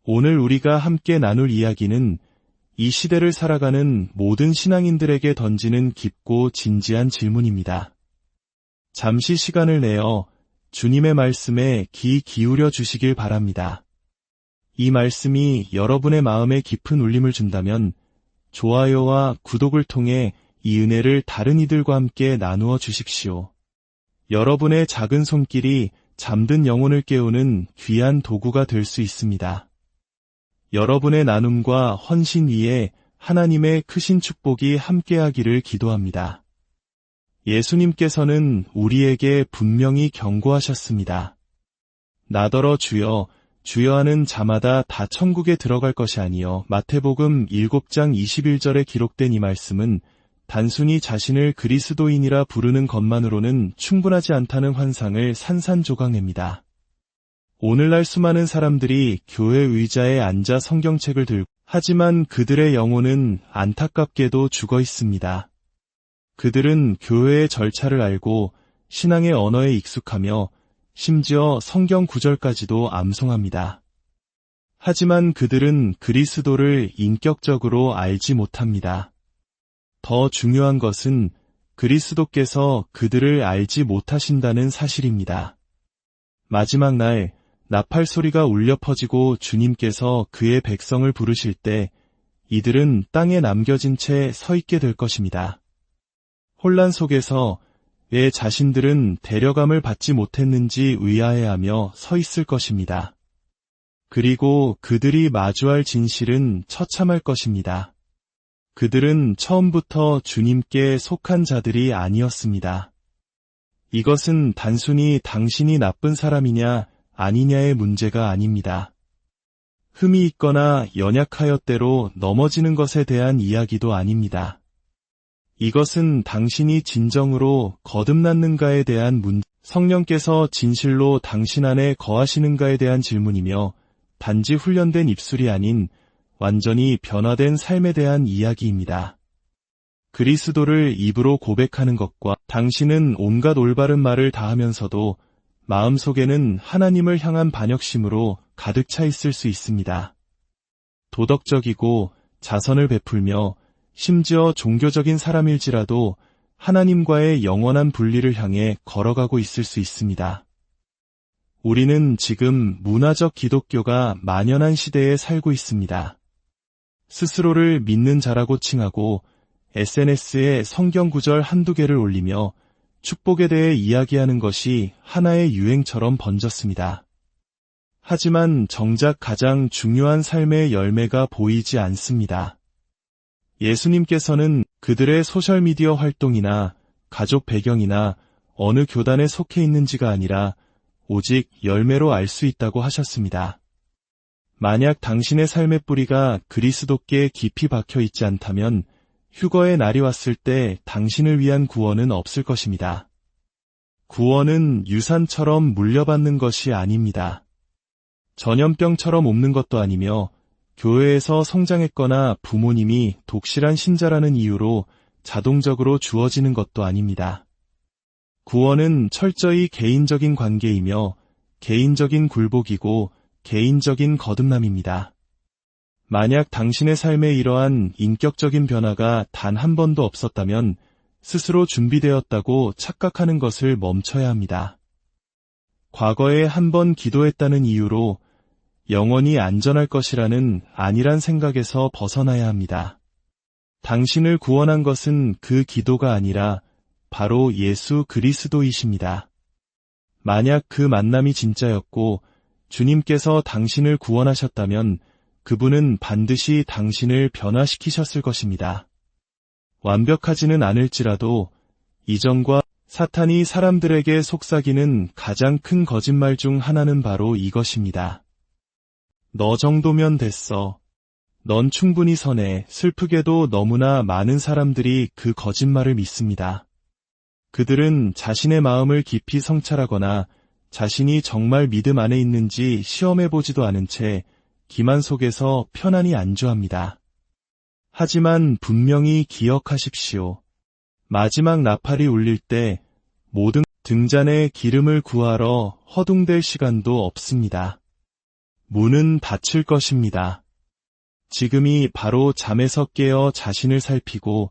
오늘 우리가 함께 나눌 이야기는 이 시대를 살아가는 모든 신앙인들에게 던지는 깊고 진지한 질문입니다. 잠시 시간을 내어 주님의 말씀에 귀 기울여 주시길 바랍니다. 이 말씀이 여러분의 마음에 깊은 울림을 준다면 좋아요와 구독을 통해 이 은혜를 다른 이들과 함께 나누어 주십시오. 여러분의 작은 손길이 잠든 영혼을 깨우는 귀한 도구가 될 수 있습니다. 여러분의 나눔과 헌신 위에 하나님의 크신 축복이 함께하기를 기도합니다. 예수님께서는 우리에게 분명히 경고하셨습니다. 나더러 주여, 주여 하는 자마다 다 천국에 들어갈 것이 아니요. 마태복음 7장 21절에 기록된 이 말씀은 단순히 자신을 그리스도인이라 부르는 것만으로는 충분하지 않다는 환상을 산산조각냅니다. 오늘날 수많은 사람들이 교회 의자에 앉아 성경책을 들고 하지만 그들의 영혼은 안타깝게도 죽어 있습니다. 그들은 교회의 절차를 알고 신앙의 언어에 익숙하며 심지어 성경 구절까지도 암송합니다. 하지만 그들은 그리스도를 인격적으로 알지 못합니다. 더 중요한 것은 그리스도께서 그들을 알지 못하신다는 사실입니다. 마지막 날 나팔 소리가 울려 퍼지고 주님께서 그의 백성을 부르실 때 이들은 땅에 남겨진 채 서 있게 될 것입니다. 혼란 속에서 왜 자신들은 데려감을 받지 못했는지 의아해하며 서 있을 것입니다. 그리고 그들이 마주할 진실은 처참할 것입니다. 그들은 처음부터 주님께 속한 자들이 아니었습니다. 이것은 단순히 당신이 나쁜 사람이냐 아니냐의 문제가 아닙니다. 흠이 있거나 연약하여 때로 넘어지는 것에 대한 이야기도 아닙니다. 이것은 당신이 진정으로 거듭났는가에 대한 문제, 성령께서 진실로 당신 안에 거하시는가에 대한 질문이며 단지 훈련된 입술이 아닌 완전히 변화된 삶에 대한 이야기입니다. 그리스도를 입으로 고백하는 것과 당신은 온갖 올바른 말을 다 하면서도 마음속에는 하나님을 향한 반역심으로 가득 차 있을 수 있습니다. 도덕적이고 자선을 베풀며 심지어 종교적인 사람일지라도 하나님과의 영원한 분리를 향해 걸어가고 있을 수 있습니다. 우리는 지금 문화적 기독교가 만연한 시대에 살고 있습니다. 스스로를 믿는 자라고 칭하고 SNS에 성경 구절 한두 개를 올리며 축복에 대해 이야기하는 것이 하나의 유행처럼 번졌습니다. 하지만 정작 가장 중요한 삶의 열매가 보이지 않습니다. 예수님께서는 그들의 소셜미디어 활동이나 가족 배경이나 어느 교단에 속해 있는지가 아니라 오직 열매로 알 수 있다고 하셨습니다. 만약 당신의 삶의 뿌리가 그리스도께 깊이 박혀 있지 않다면 휴거의 날이 왔을 때 당신을 위한 구원은 없을 것입니다. 구원은 유산처럼 물려받는 것이 아닙니다. 전염병처럼 옮는 것도 아니며 교회에서 성장했거나 부모님이 독실한 신자라는 이유로 자동적으로 주어지는 것도 아닙니다. 구원은 철저히 개인적인 관계이며 개인적인 굴복이고 개인적인 거듭남입니다. 만약 당신의 삶에 이러한 인격적인 변화가 단 한 번도 없었다면 스스로 준비되었다고 착각하는 것을 멈춰야 합니다. 과거에 한 번 기도했다는 이유로 영원히 안전할 것이라는 안일한 생각에서 벗어나야 합니다. 당신을 구원한 것은 그 기도가 아니라 바로 예수 그리스도이십니다. 만약 그 만남이 진짜였고 주님께서 당신을 구원하셨다면 그분은 반드시 당신을 변화시키셨을 것입니다. 완벽하지는 않을지라도 이전과 사탄이 사람들에게 속삭이는 가장 큰 거짓말 중 하나는 바로 이것입니다. 너 정도면 됐어. 넌 충분히 선해. 슬프게도 너무나 많은 사람들이 그 거짓말을 믿습니다. 그들은 자신의 마음을 깊이 성찰하거나 자신이 정말 믿음 안에 있는지 시험해보지도 않은 채 기만 속에서 편안히 안주합니다. 하지만 분명히 기억하십시오. 마지막 나팔이 울릴 때 모든 등잔에 기름을 구하러 허둥댈 시간도 없습니다. 문은 닫힐 것입니다. 지금이 바로 잠에서 깨어 자신을 살피고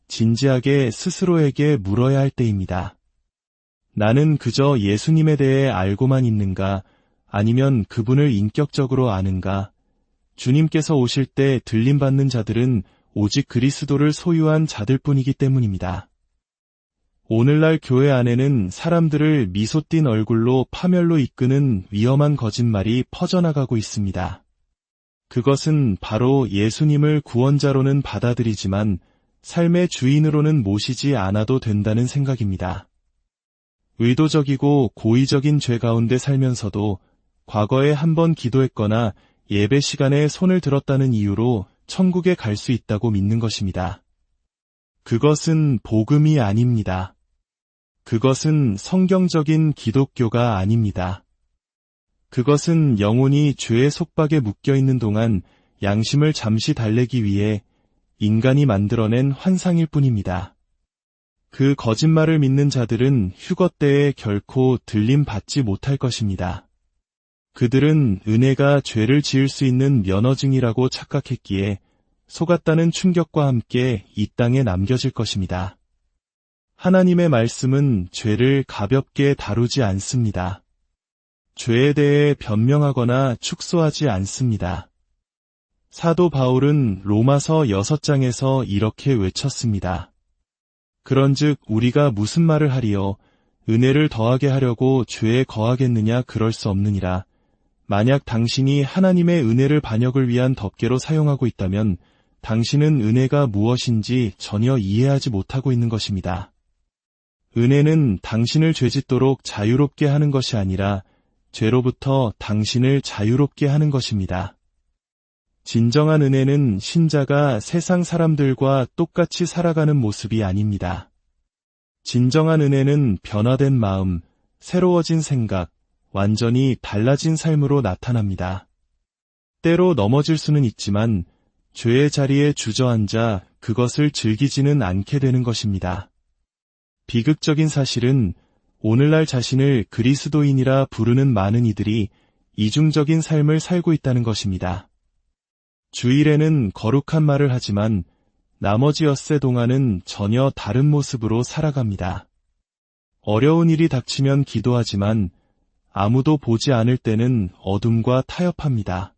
진지하게 스스로에게 물어야 할 때입니다. 나는 그저 예수님에 대해 알고만 있는가, 아니면 그분을 인격적으로 아는가? 주님께서 오실 때 들림받는 자들은 오직 그리스도를 소유한 자들뿐이기 때문입니다. 오늘날 교회 안에는 사람들을 미소 띤 얼굴로 파멸로 이끄는 위험한 거짓말이 퍼져나가고 있습니다. 그것은 바로 예수님을 구원자로는 받아들이지만 삶의 주인으로는 모시지 않아도 된다는 생각입니다. 의도적이고 고의적인 죄 가운데 살면서도 과거에 한번 기도했거나 예배 시간에 손을 들었다는 이유로 천국에 갈 수 있다고 믿는 것입니다. 그것은 복음이 아닙니다. 그것은 성경적인 기독교가 아닙니다. 그것은 영혼이 죄의 속박에 묶여있는 동안 양심을 잠시 달래기 위해 인간이 만들어낸 환상일 뿐입니다. 그 거짓말을 믿는 자들은 휴거 때에 결코 들림받지 못할 것입니다. 그들은 은혜가 죄를 지을 수 있는 면허증이라고 착각했기에 속았다는 충격과 함께 이 땅에 남겨질 것입니다. 하나님의 말씀은 죄를 가볍게 다루지 않습니다. 죄에 대해 변명하거나 축소하지 않습니다. 사도 바울은 로마서 6장에서 이렇게 외쳤습니다. 그런즉 우리가 무슨 말을 하리요? 은혜를 더하게 하려고 죄에 거하겠느냐? 그럴 수 없느니라. 만약 당신이 하나님의 은혜를 반역을 위한 덮개로 사용하고 있다면 당신은 은혜가 무엇인지 전혀 이해하지 못하고 있는 것입니다. 은혜는 당신을 죄짓도록 자유롭게 하는 것이 아니라 죄로부터 당신을 자유롭게 하는 것입니다. 진정한 은혜는 신자가 세상 사람들과 똑같이 살아가는 모습이 아닙니다. 진정한 은혜는 변화된 마음, 새로워진 생각, 완전히 달라진 삶으로 나타납니다. 때로 넘어질 수는 있지만 죄의 자리에 주저앉아 그것을 즐기지는 않게 되는 것입니다. 비극적인 사실은 오늘날 자신을 그리스도인이라 부르는 많은 이들이 이중적인 삶을 살고 있다는 것입니다. 주일에는 거룩한 말을 하지만 나머지 엿새 동안은 전혀 다른 모습으로 살아갑니다. 어려운 일이 닥치면 기도하지만 아무도 보지 않을 때는 어둠과 타협합니다.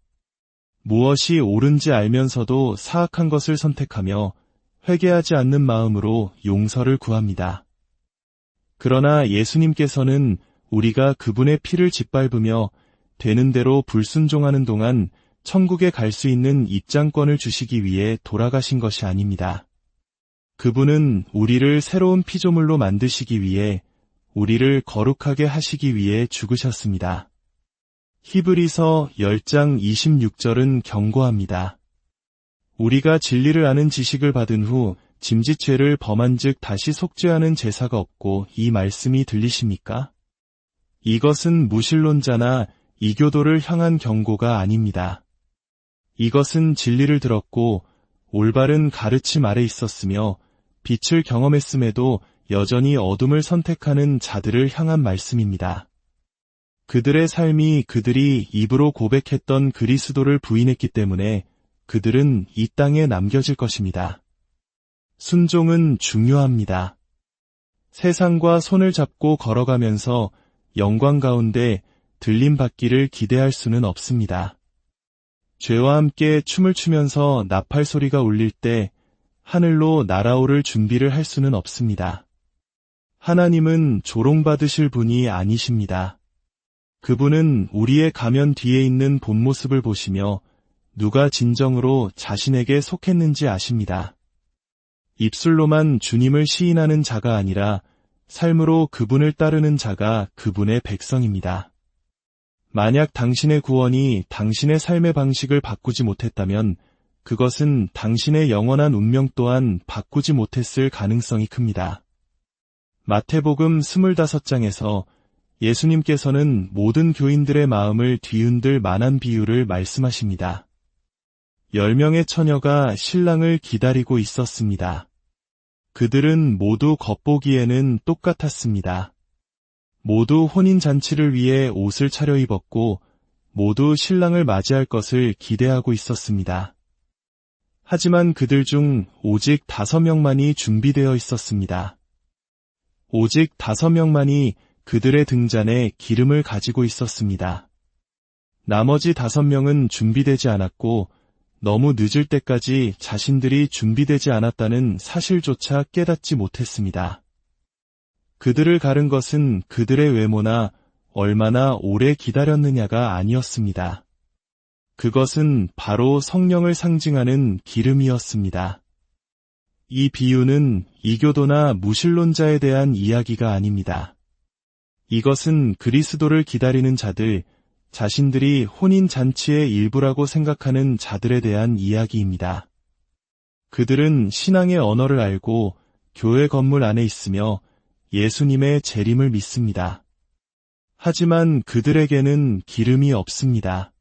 무엇이 옳은지 알면서도 사악한 것을 선택하며 회개하지 않는 마음으로 용서를 구합니다. 그러나 예수님께서는 우리가 그분의 피를 짓밟으며 되는 대로 불순종하는 동안 천국에 갈 수 있는 입장권을 주시기 위해 돌아가신 것이 아닙니다. 그분은 우리를 새로운 피조물로 만드시기 위해, 우리를 거룩하게 하시기 위해 죽으셨습니다. 히브리서 10장 26절은 경고합니다. 우리가 진리를 아는 지식을 받은 후 짐짓죄를 범한즉 다시 속죄하는 제사가 없고, 이 말씀이 들리십니까? 이것은 무신론자나 이교도를 향한 경고가 아닙니다. 이것은 진리를 들었고 올바른 가르침 아래 있었으며 빛을 경험했음에도 여전히 어둠을 선택하는 자들을 향한 말씀입니다. 그들의 삶이 그들이 입으로 고백했던 그리스도를 부인했기 때문에 그들은 이 땅에 남겨질 것입니다. 순종은 중요합니다. 세상과 손을 잡고 걸어가면서 영광 가운데 들림받기를 기대할 수는 없습니다. 죄와 함께 춤을 추면서 나팔 소리가 울릴 때 하늘로 날아오를 준비를 할 수는 없습니다. 하나님은 조롱받으실 분이 아니십니다. 그분은 우리의 가면 뒤에 있는 본 모습을 보시며 누가 진정으로 자신에게 속했는지 아십니다. 입술로만 주님을 시인하는 자가 아니라 삶으로 그분을 따르는 자가 그분의 백성입니다. 만약 당신의 구원이 당신의 삶의 방식을 바꾸지 못했다면 그것은 당신의 영원한 운명 또한 바꾸지 못했을 가능성이 큽니다. 마태복음 25장에서 예수님께서는 모든 교인들의 마음을 뒤흔들 만한 비유를 말씀하십니다. 10명의 처녀가 신랑을 기다리고 있었습니다. 그들은 모두 겉보기에는 똑같았습니다. 모두 혼인잔치를 위해 옷을 차려입었고 모두 신랑을 맞이할 것을 기대하고 있었습니다. 하지만 그들 중 오직 5명만이 준비되어 있었습니다. 오직 5명만이 그들의 등잔에 기름을 가지고 있었습니다. 나머지 5명은 준비되지 않았고 너무 늦을 때까지 자신들이 준비되지 않았다는 사실조차 깨닫지 못했습니다. 그들을 가른 것은 그들의 외모나 얼마나 오래 기다렸느냐가 아니었습니다. 그것은 바로 성령을 상징하는 기름이었습니다. 이 비유는 이교도나 무신론자에 대한 이야기가 아닙니다. 이것은 그리스도를 기다리는 자들, 자신들이 혼인잔치의 일부라고 생각하는 자들에 대한 이야기입니다. 그들은 신앙의 언어를 알고 교회 건물 안에 있으며 예수님의 재림을 믿습니다. 하지만 그들에게는 기름이 없습니다.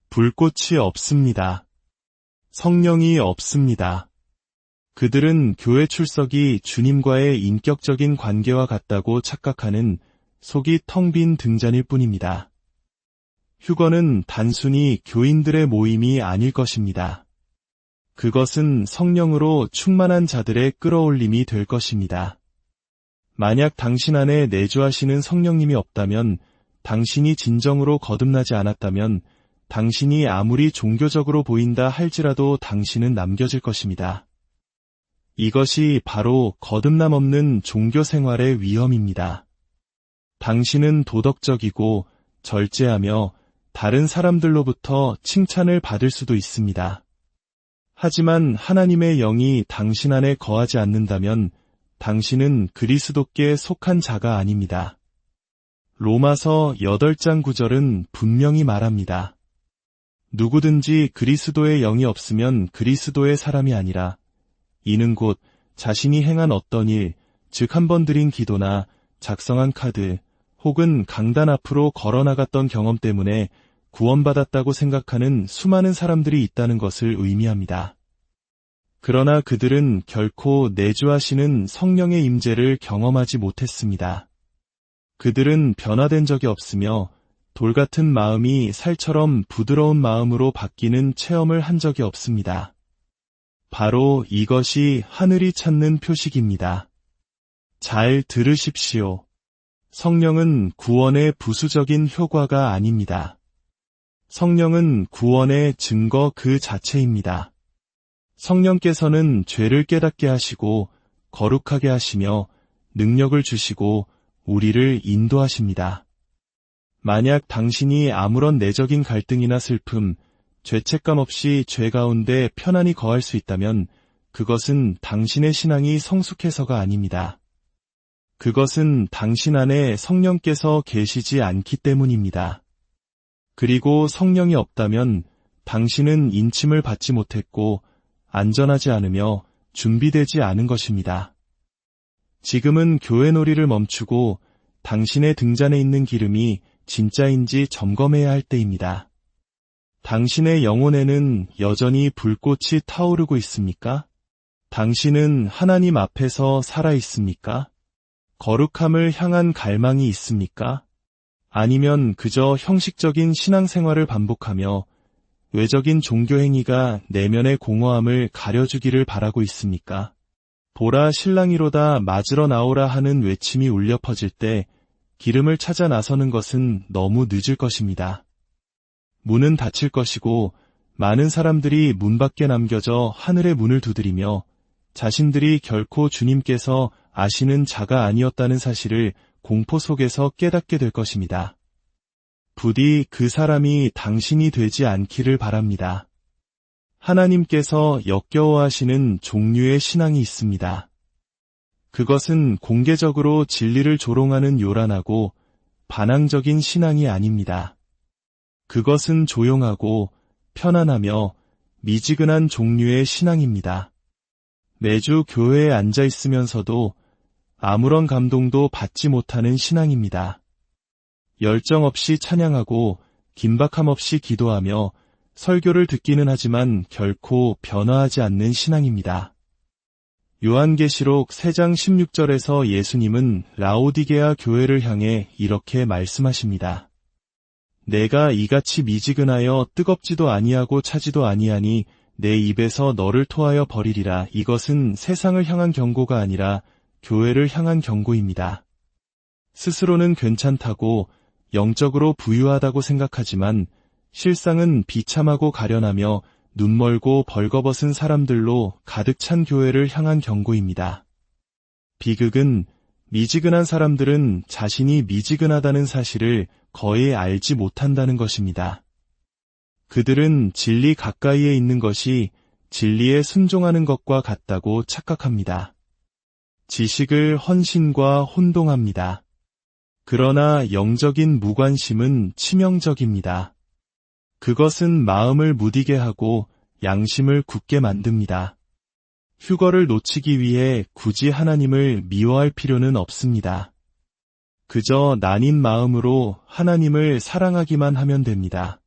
불꽃이 없습니다. 성령이 없습니다. 그들은 교회 출석이 주님과의 인격적인 관계와 같다고 착각하는 속이 텅 빈 등잔일 뿐입니다. 휴거는 단순히 교인들의 모임이 아닐 것입니다. 그것은 성령으로 충만한 자들의 끌어올림이 될 것입니다. 만약 당신 안에 내주하시는 성령님이 없다면, 당신이 진정으로 거듭나지 않았다면, 당신이 아무리 종교적으로 보인다 할지라도 당신은 남겨질 것입니다. 이것이 바로 거듭남 없는 종교 생활의 위험입니다. 당신은 도덕적이고 절제하며 다른 사람들로부터 칭찬을 받을 수도 있습니다. 하지만 하나님의 영이 당신 안에 거하지 않는다면 당신은 그리스도께 속한 자가 아닙니다. 로마서 8장 9절은 분명히 말합니다. 누구든지 그리스도의 영이 없으면 그리스도의 사람이 아니라 이는 곧 자신이 행한 어떤 일, 즉 한 번 드린 기도나 작성한 카드 혹은 강단 앞으로 걸어나갔던 경험 때문에 구원받았다고 생각하는 수많은 사람들이 있다는 것을 의미합니다. 그러나 그들은 결코 내주하시는 성령의 임재를 경험하지 못했습니다. 그들은 변화된 적이 없으며 돌같은 마음이 살처럼 부드러운 마음으로 바뀌는 체험을 한 적이 없습니다. 바로 이것이 하늘이 찾는 표식입니다. 잘 들으십시오. 성령은 구원의 부수적인 효과가 아닙니다. 성령은 구원의 증거 그 자체입니다. 성령께서는 죄를 깨닫게 하시고 거룩하게 하시며 능력을 주시고 우리를 인도하십니다. 만약 당신이 아무런 내적인 갈등이나 슬픔, 죄책감 없이 죄 가운데 편안히 거할 수 있다면 그것은 당신의 신앙이 성숙해서가 아닙니다. 그것은 당신 안에 성령께서 계시지 않기 때문입니다. 그리고 성령이 없다면 당신은 인침을 받지 못했고 안전하지 않으며 준비되지 않은 것입니다. 지금은 교회 놀이를 멈추고 당신의 등잔에 있는 기름이 진짜인지 점검해야 할 때입니다. 당신의 영혼에는 여전히 불꽃이 타오르고 있습니까? 당신은 하나님 앞에서 살아 있습니까? 거룩함을 향한 갈망이 있습니까? 아니면 그저 형식적인 신앙생활을 반복하며 외적인 종교행위가 내면의 공허함을 가려주기를 바라고 있습니까? 보라 신랑이로다 맞으러 나오라 하는 외침이 울려 퍼질 때 기름을 찾아 나서는 것은 너무 늦을 것입니다. 문은 닫힐 것이고 많은 사람들이 문 밖에 남겨져 하늘의 문을 두드리며 자신들이 결코 주님께서 아시는 자가 아니었다는 사실을 공포 속에서 깨닫게 될 것입니다. 부디 그 사람이 당신이 되지 않기를 바랍니다. 하나님께서 역겨워하시는 종류의 신앙이 있습니다. 그것은 공개적으로 진리를 조롱하는 요란하고 반항적인 신앙이 아닙니다. 그것은 조용하고 편안하며 미지근한 종류의 신앙입니다. 매주 교회에 앉아 있으면서도 아무런 감동도 받지 못하는 신앙입니다. 열정 없이 찬양하고 긴박함 없이 기도하며 설교를 듣기는 하지만 결코 변화하지 않는 신앙입니다. 요한계시록 3장 16절에서 예수님은 라오디게아 교회를 향해 이렇게 말씀하십니다. 내가 이같이 미지근하여 뜨겁지도 아니하고 차지도 아니하니 내 입에서 너를 토하여 버리리라. 이것은 세상을 향한 경고가 아니라 교회를 향한 경고입니다. 스스로는 괜찮다고 영적으로 부유하다고 생각하지만 실상은 비참하고 가련하며 눈멀고 벌거벗은 사람들로 가득 찬 교회를 향한 경고입니다. 비극은 미지근한 사람들은 자신이 미지근하다는 사실을 거의 알지 못한다는 것입니다. 그들은 진리 가까이에 있는 것이 진리에 순종하는 것과 같다고 착각합니다. 지식을 헌신과 혼동합니다. 그러나 영적인 무관심은 치명적입니다. 그것은 마음을 무디게 하고 양심을 굳게 만듭니다. 휴거를 놓치기 위해 굳이 하나님을 미워할 필요는 없습니다. 그저 나뉜 마음으로 하나님을 사랑하기만 하면 됩니다.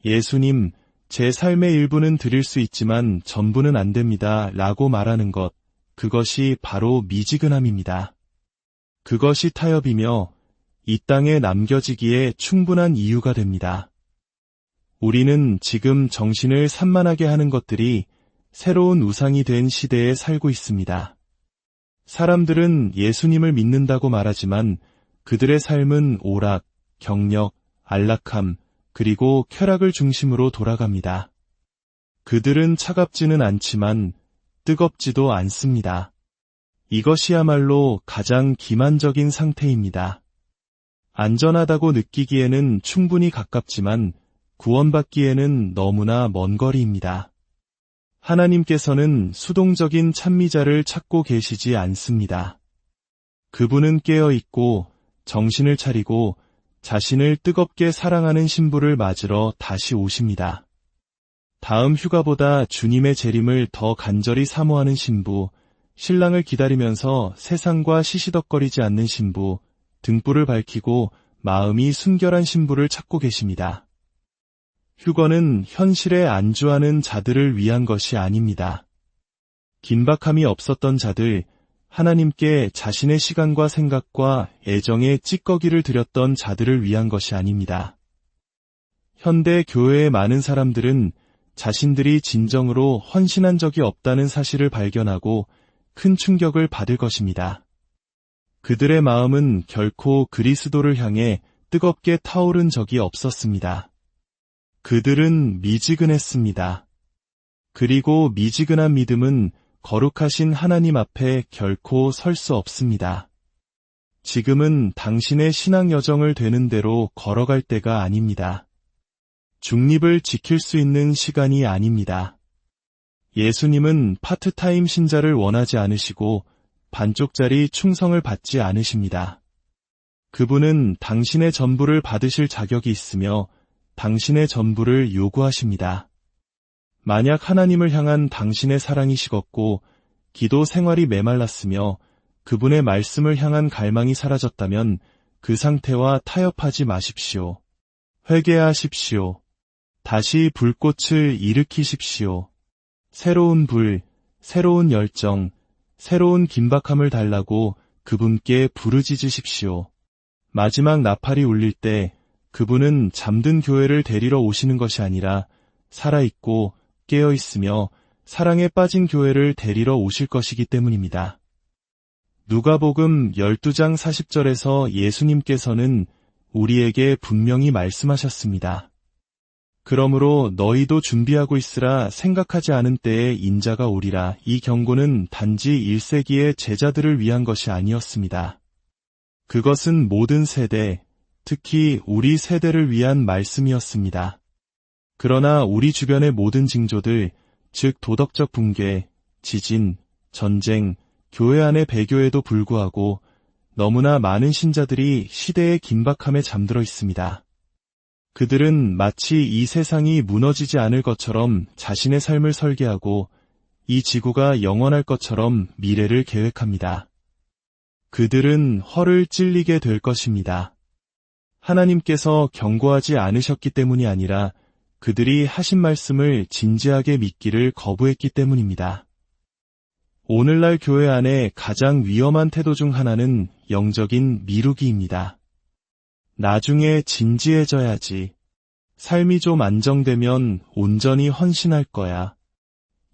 예수님, 제 삶의 일부는 드릴 수 있지만 전부는 안 됩니다. 라고 말하는 것, 그것이 바로 미지근함입니다. 그것이 타협이며 이 땅에 남겨지기에 충분한 이유가 됩니다. 우리는 지금 정신을 산만하게 하는 것들이 새로운 우상이 된 시대에 살고 있습니다. 사람들은 예수님을 믿는다고 말하지만 그들의 삶은 오락, 경력, 안락함, 그리고 쾌락을 중심으로 돌아갑니다. 그들은 차갑지는 않지만 뜨겁지도 않습니다. 이것이야말로 가장 기만적인 상태입니다. 안전하다고 느끼기에는 충분히 가깝지만 구원받기에는 너무나 먼 거리입니다. 하나님께서는 수동적인 찬미자를 찾고 계시지 않습니다. 그분은 깨어있고 정신을 차리고 자신을 뜨겁게 사랑하는 신부를 맞으러 다시 오십니다. 다음 휴가보다 주님의 재림을 더 간절히 사모하는 신부, 신랑을 기다리면서 세상과 시시덕거리지 않는 신부, 등불을 밝히고 마음이 순결한 신부를 찾고 계십니다. 휴거는 현실에 안주하는 자들을 위한 것이 아닙니다. 긴박함이 없었던 자들, 하나님께 자신의 시간과 생각과 애정의 찌꺼기를 드렸던 자들을 위한 것이 아닙니다. 현대 교회의 많은 사람들은 자신들이 진정으로 헌신한 적이 없다는 사실을 발견하고 큰 충격을 받을 것입니다. 그들의 마음은 결코 그리스도를 향해 뜨겁게 타오른 적이 없었습니다. 그들은 미지근했습니다. 그리고 미지근한 믿음은 거룩하신 하나님 앞에 결코 설 수 없습니다. 지금은 당신의 신앙 여정을 되는 대로 걸어갈 때가 아닙니다. 중립을 지킬 수 있는 시간이 아닙니다. 예수님은 파트타임 신자를 원하지 않으시고 반쪽짜리 충성을 받지 않으십니다. 그분은 당신의 전부를 받으실 자격이 있으며 당신의 전부를 요구하십니다. 만약 하나님을 향한 당신의 사랑이 식었고 기도 생활이 메말랐으며 그분의 말씀을 향한 갈망이 사라졌다면 그 상태와 타협하지 마십시오. 회개하십시오. 다시 불꽃을 일으키십시오. 새로운 불, 새로운 열정, 새로운 긴박함을 달라고 그분께 부르짖으십시오. 마지막 나팔이 울릴 때 그분은 잠든 교회를 데리러 오시는 것이 아니라 살아있고 깨어있으며 사랑에 빠진 교회를 데리러 오실 것이기 때문입니다. 누가복음 12장 40절에서 예수님께서는 우리에게 분명히 말씀하셨습니다. 그러므로 너희도 준비하고 있으라. 생각하지 않은 때에 인자가 오리라. 이 경고는 단지 1세기의 제자들을 위한 것이 아니었습니다. 그것은 모든 세대, 특히 우리 세대를 위한 말씀이었습니다. 그러나 우리 주변의 모든 징조들, 즉 도덕적 붕괴, 지진, 전쟁, 교회 안의 배교에도 불구하고 너무나 많은 신자들이 시대의 긴박함에 잠들어 있습니다. 그들은 마치 이 세상이 무너지지 않을 것처럼 자신의 삶을 설계하고 이 지구가 영원할 것처럼 미래를 계획합니다. 그들은 허를 찔리게 될 것입니다. 하나님께서 경고하지 않으셨기 때문이 아니라 그들이 하신 말씀을 진지하게 믿기를 거부했기 때문입니다. 오늘날 교회 안에 가장 위험한 태도 중 하나는 영적인 미루기입니다. 나중에 진지해져야지. 삶이 좀 안정되면 온전히 헌신할 거야.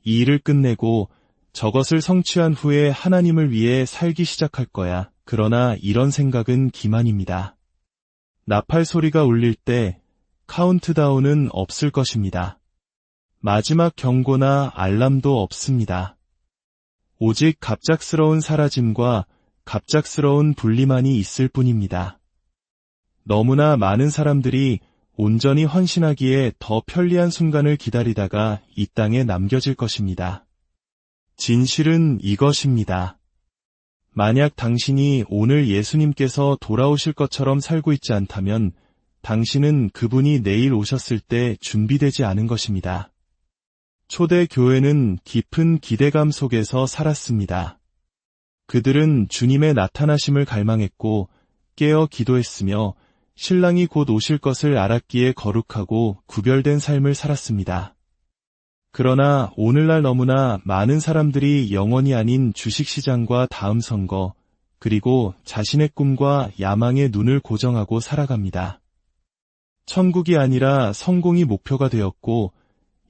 이 일을 끝내고 저것을 성취한 후에 하나님을 위해 살기 시작할 거야. 그러나 이런 생각은 기만입니다. 나팔 소리가 울릴 때 카운트다운은 없을 것입니다. 마지막 경고나 알람도 없습니다. 오직 갑작스러운 사라짐과 갑작스러운 분리만이 있을 뿐입니다. 너무나 많은 사람들이 온전히 헌신하기에 더 편리한 순간을 기다리다가 이 땅에 남겨질 것입니다. 진실은 이것입니다. 만약 당신이 오늘 예수님께서 돌아오실 것처럼 살고 있지 않다면 당신은 그분이 내일 오셨을 때 준비되지 않은 것입니다. 초대 교회는 깊은 기대감 속에서 살았습니다. 그들은 주님의 나타나심을 갈망했고 깨어 기도했으며 신랑이 곧 오실 것을 알았기에 거룩하고 구별된 삶을 살았습니다. 그러나 오늘날 너무나 많은 사람들이 영원이 아닌 주식시장과 다음 선거, 그리고 자신의 꿈과 야망에 눈을 고정하고 살아갑니다. 천국이 아니라 성공이 목표가 되었고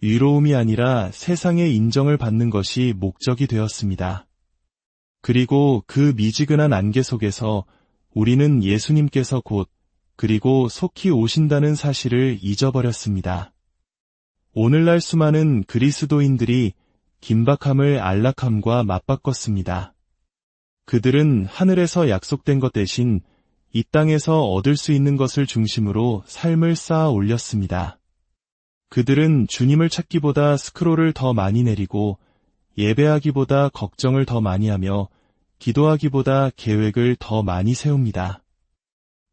위로움이 아니라 세상의 인정을 받는 것이 목적이 되었습니다. 그리고 그 미지근한 안개 속에서 우리는 예수님께서 곧 그리고 속히 오신다는 사실을 잊어버렸습니다. 오늘날 수많은 그리스도인들이 긴박함을 안락함과 맞바꿨습니다. 그들은 하늘에서 약속된 것 대신 이 땅에서 얻을 수 있는 것을 중심으로 삶을 쌓아 올렸습니다. 그들은 주님을 찾기보다 스크롤을 더 많이 내리고 예배하기보다 걱정을 더 많이 하며 기도하기보다 계획을 더 많이 세웁니다.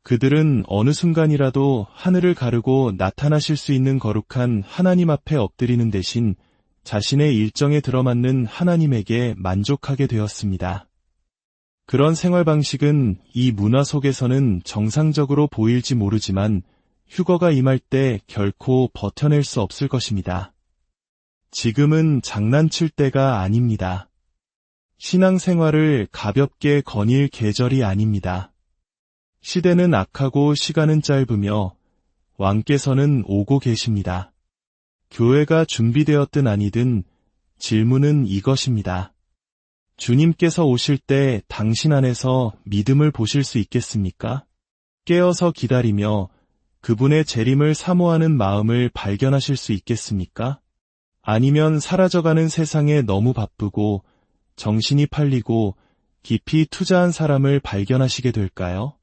그들은 어느 순간이라도 하늘을 가르고 나타나실 수 있는 거룩한 하나님 앞에 엎드리는 대신 자신의 일정에 들어맞는 하나님에게 만족하게 되었습니다. 그런 생활 방식은 이 문화 속에서는 정상적으로 보일지 모르지만 휴거가 임할 때 결코 버텨낼 수 없을 것입니다. 지금은 장난칠 때가 아닙니다. 신앙생활을 가볍게 거닐 계절이 아닙니다. 시대는 악하고 시간은 짧으며 왕께서는 오고 계십니다. 교회가 준비되었든 아니든 질문은 이것입니다. 주님께서 오실 때 당신 안에서 믿음을 보실 수 있겠습니까? 깨어서 기다리며 그분의 재림을 사모하는 마음을 발견하실 수 있겠습니까? 아니면 사라져가는 세상에 너무 바쁘고 정신이 팔리고 깊이 투자한 사람을 발견하시게 될까요?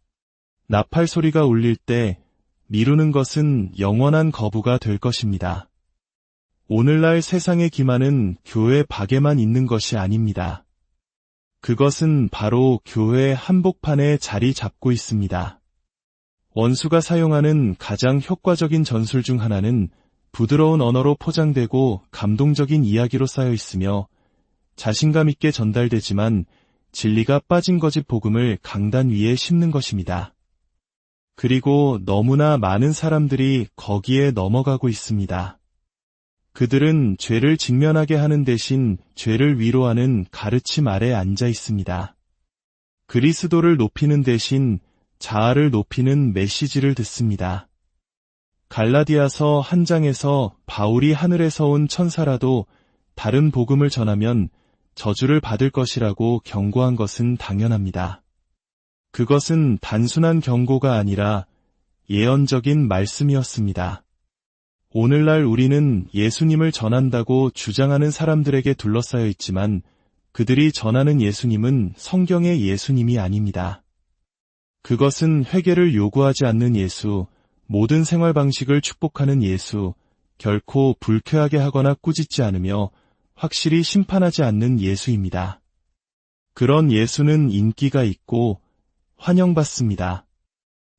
나팔 소리가 울릴 때 미루는 것은 영원한 거부가 될 것입니다. 오늘날 세상의 기만은 교회 밖에만 있는 것이 아닙니다. 그것은 바로 교회 한복판에 자리 잡고 있습니다. 원수가 사용하는 가장 효과적인 전술 중 하나는 부드러운 언어로 포장되고 감동적인 이야기로 쌓여 있으며 자신감 있게 전달되지만 진리가 빠진 거짓 복음을 강단 위에 심는 것입니다. 그리고 너무나 많은 사람들이 거기에 넘어가고 있습니다. 그들은 죄를 직면하게 하는 대신 죄를 위로하는 가르침 아래 앉아 있습니다. 그리스도를 높이는 대신 자아를 높이는 메시지를 듣습니다. 갈라디아서 한 장에서 바울이 하늘에서 온 천사라도 다른 복음을 전하면 저주를 받을 것이라고 경고한 것은 당연합니다. 그것은 단순한 경고가 아니라 예언적인 말씀이었습니다. 오늘날 우리는 예수님을 전한다고 주장하는 사람들에게 둘러싸여 있지만 그들이 전하는 예수님은 성경의 예수님이 아닙니다. 그것은 회개를 요구하지 않는 예수, 모든 생활 방식을 축복하는 예수, 결코 불쾌하게 하거나 꾸짖지 않으며 확실히 심판하지 않는 예수입니다. 그런 예수는 인기가 있고 환영받습니다.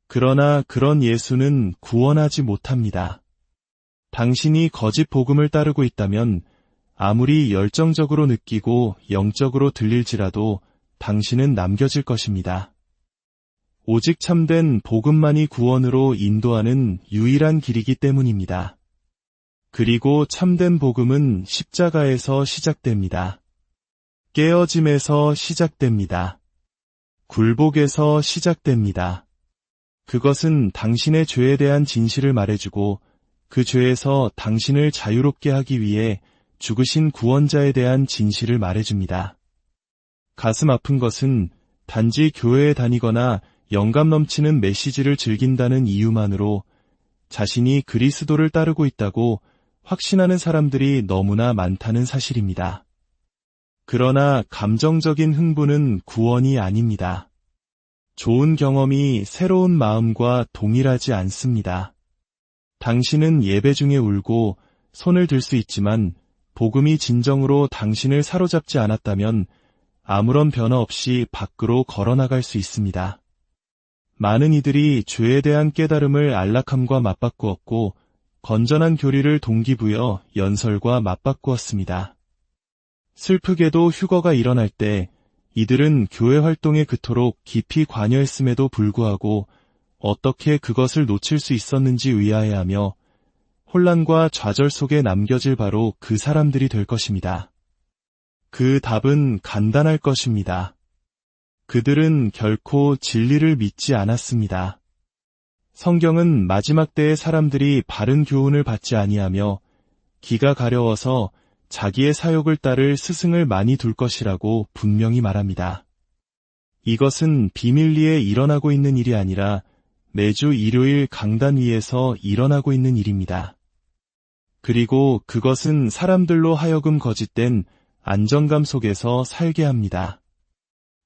그러나 그런 예수는 구원하지 못합니다. 당신이 거짓 복음을 따르고 있다면 아무리 열정적으로 느끼고 영적으로 들릴지라도 당신은 남겨질 것입니다. 오직 참된 복음만이 구원으로 인도하는 유일한 길이기 때문입니다. 그리고 참된 복음은 십자가에서 시작됩니다. 깨어짐에서 시작됩니다. 굴복에서 시작됩니다. 그것은 당신의 죄에 대한 진실을 말해주고 그 죄에서 당신을 자유롭게 하기 위해 죽으신 구원자에 대한 진실을 말해줍니다. 가슴 아픈 것은 단지 교회에 다니거나 영감 넘치는 메시지를 즐긴다는 이유만으로 자신이 그리스도를 따르고 있다고 확신하는 사람들이 너무나 많다는 사실입니다. 그러나 감정적인 흥분은 구원이 아닙니다. 좋은 경험이 새로운 마음과 동일하지 않습니다. 당신은 예배 중에 울고 손을 들 수 있지만 복음이 진정으로 당신을 사로잡지 않았다면 아무런 변화 없이 밖으로 걸어나갈 수 있습니다. 많은 이들이 죄에 대한 깨달음을 안락함과 맞바꾸었고 건전한 교리를 동기부여 연설과 맞바꾸었습니다. 슬프게도 휴거가 일어날 때 이들은 교회 활동에 그토록 깊이 관여했음에도 불구하고 어떻게 그것을 놓칠 수 있었는지 의아해하며 혼란과 좌절 속에 남겨질 바로 그 사람들이 될 것입니다. 그 답은 간단할 것입니다. 그들은 결코 진리를 믿지 않았습니다. 성경은 마지막 때의 사람들이 바른 교훈을 받지 아니하며 기가 가려워서 자기의 사욕을 따를 스승을 많이 둘 것이라고 분명히 말합니다. 이것은 비밀리에 일어나고 있는 일이 아니라 매주 일요일 강단 위에서 일어나고 있는 일입니다. 그리고 그것은 사람들로 하여금 거짓된 안정감 속에서 살게 합니다.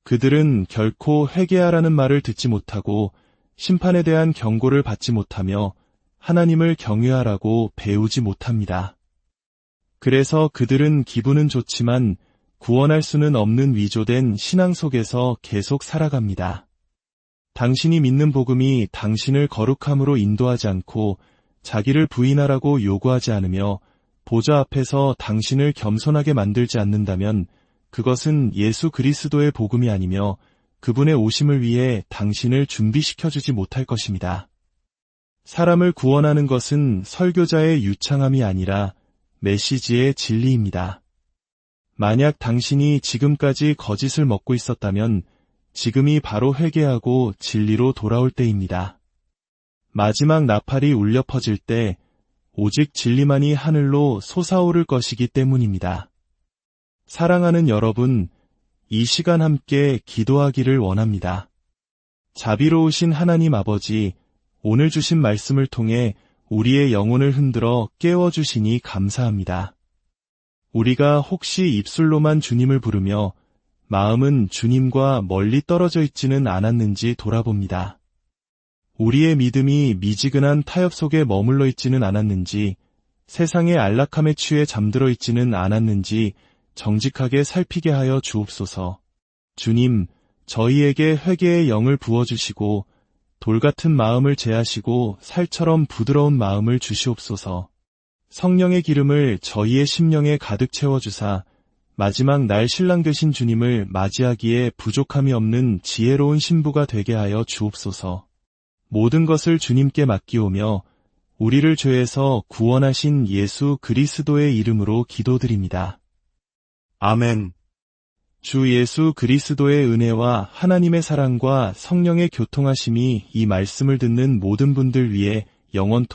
그들은 결코 회개하라는 말을 듣지 못하고 심판에 대한 경고를 받지 못하며 하나님을 경외하라고 배우지 못합니다. 그래서 그들은 기분은 좋지만 구원할 수는 없는 위조된 신앙 속에서 계속 살아갑니다. 당신이 믿는 복음이 당신을 거룩함으로 인도하지 않고 자기를 부인하라고 요구하지 않으며 보좌 앞에서 당신을 겸손하게 만들지 않는다면 그것은 예수 그리스도의 복음이 아니며 그분의 오심을 위해 당신을 준비시켜주지 못할 것입니다. 사람을 구원하는 것은 설교자의 유창함이 아니라 메시지의 진리입니다. 만약 당신이 지금까지 거짓을 먹고 있었다면 지금이 바로 회개하고 진리로 돌아올 때입니다. 마지막 나팔이 울려 퍼질 때 오직 진리만이 하늘로 솟아오를 것이기 때문입니다. 사랑하는 여러분, 이 시간 함께 기도하기를 원합니다. 자비로우신 하나님 아버지, 오늘 주신 말씀을 통해 우리의 영혼을 흔들어 깨워주시니 감사합니다. 우리가 혹시 입술로만 주님을 부르며 마음은 주님과 멀리 떨어져 있지는 않았는지 돌아봅니다. 우리의 믿음이 미지근한 타협 속에 머물러 있지는 않았는지, 세상의 안락함에 취해 잠들어 있지는 않았는지 정직하게 살피게 하여 주옵소서. 주님, 저희에게 회개의 영을 부어주시고 돌같은 마음을 제하시고 살처럼 부드러운 마음을 주시옵소서. 성령의 기름을 저희의 심령에 가득 채워주사 마지막 날 신랑 되신 주님을 맞이하기에 부족함이 없는 지혜로운 신부가 되게 하여 주옵소서. 모든 것을 주님께 맡기오며 우리를 죄에서 구원하신 예수 그리스도의 이름으로 기도드립니다. 아멘. 주 예수 그리스도의 은혜와 하나님의 사랑과 성령의 교통하심이 이 말씀을 듣는 모든 분들 위해 영원토록